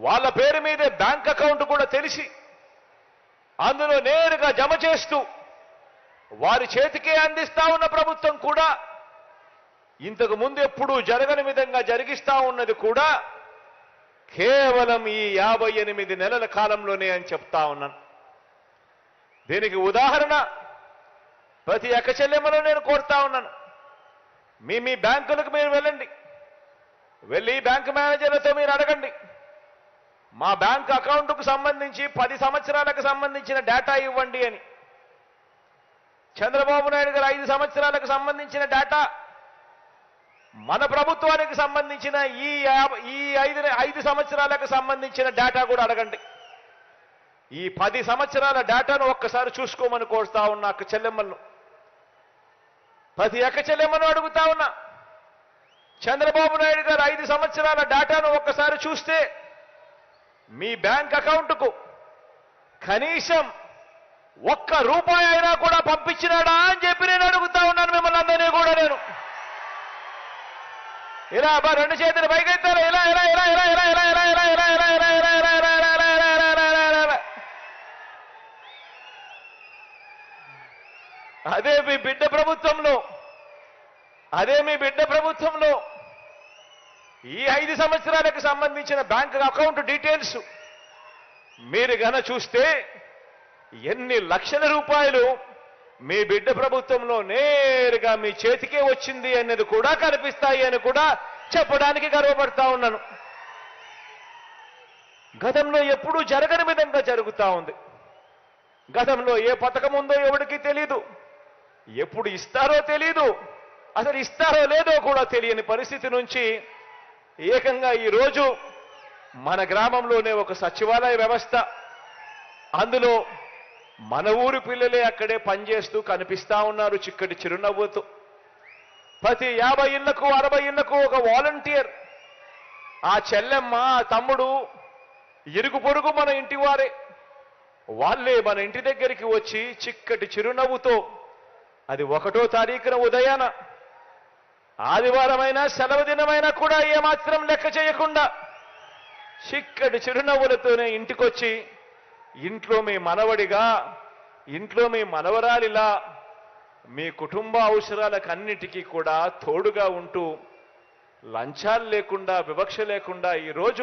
వాళ్ళ పేరు మీదే బ్యాంక్ అకౌంట్ కూడా తెలిసి అందులో నేరుగా జమ చేస్తూ వారి చేతికే అందిస్తా ఉన్న ప్రభుత్వం కూడా ఇంతకు ముందు ఎప్పుడూ జరగని విధంగా జరిగిస్తా ఉన్నది కూడా కేవలం ఈ 58 నెలల కాలంలోనే అని చెప్తా ఉన్నాను. దీనికి ఉదాహరణ ప్రతి అక్కచెల్లెమ్మలో నేను కోరుతా ఉన్నాను. మీ బ్యాంకులకు మీరు వెళ్ళండి, వెళ్ళి బ్యాంకు మేనేజర్లతో మీరు అడగండి, మా బ్యాంక్ అకౌంట్కు సంబంధించి 10 సంవత్సరాలకు సంబంధించిన డేటా ఇవ్వండి అని. చంద్రబాబు నాయుడు గారు 5 సంవత్సరాలకు సంబంధించిన డేటా, మన ప్రభుత్వానికి సంబంధించిన ఈ 5 సంవత్సరాలకు సంబంధించిన డేటా కూడా అడగండి. ఈ 10 సంవత్సరాల డేటాను ఒక్కసారి చూసుకోమని కోరుతా ఉన్నా అక్క చెల్లెమ్మలను, ప్రతి అక్క చెల్లెమ్మను అడుగుతా ఉన్నా. చంద్రబాబు నాయుడు గారు 5 సంవత్సరాల డేటాను ఒక్కసారి చూస్తే మీ బ్యాంక్ అకౌంట్కు కనీసం ₹1 అయినా కూడా పంపించినాడా అని చెప్పి నేను అడుగుతా ఉన్నాను మిమ్మల్ని అందరినీ కూడా. నేను ఇలా రెండు చేతులు పైకెత్తారు, ఇలా ఇలా ఇలా ఇలా ఇలా ఇలా ఇలా ఇలా ఇలా ఇలా ఇలా ఇలా ఇలా. అదే మీ బిడ్డ ప్రభుత్వంలో ఈ 5 సంవత్సరాలకు సంబంధించిన బ్యాంక్ అకౌంట్ డీటెయిల్స్ మీరు గన చూస్తే ఎన్ని లక్షల రూపాయలు మీ బిడ్డ ప్రభుత్వంలో నేరుగా మీ చేతికే వచ్చింది అనేది కూడా కనిపిస్తాయి అని కూడా చెప్పడానికి గర్వపడతా ఉన్నాను. గతంలో ఎప్పుడూ జరగని విధంగా జరుగుతూ ఉంది. గతంలో ఏ పథకం ఉందో ఎవరికి తెలీదు, ఎప్పుడు ఇస్తారో తెలీదు, అసలు ఇస్తారో లేదో కూడా తెలియని పరిస్థితి నుంచి ఏకంగా ఈరోజు మన గ్రామంలోనే ఒక సచివాలయ వ్యవస్థ, అందులో మన ఊరి పిల్లలే అక్కడే పనిచేస్తూ కనిపిస్తా ఉన్నారు చిక్కటి చిరునవ్వుతో. ప్రతి 50 ఇళ్లకు 60 ఇళ్లకు ఒక వాలంటీర్, ఆ చెల్లెమ్మ ఆ తమ్ముడు ఇరుగు పొరుగు మన ఇంటి వారే, వాళ్ళే మన ఇంటి దగ్గరికి వచ్చి చిక్కటి చిరునవ్వుతో, అది 1వ తారీఖున ఉదయాన ఆదివారమైనా సెలవు దినమైనా కూడా ఏమాత్రం లెక్క చేయకుండా చిక్కటి చిరునవ్వులతోనే ఇంటికొచ్చి ఇంట్లో మీ మనవడిగా, ఇంట్లో మీ మనవరాలిలా మీ కుటుంబ అవసరాలకన్నిటికీ కూడా తోడుగా ఉంటూ లంచాలు లేకుండా వివక్ష లేకుండా ఈరోజు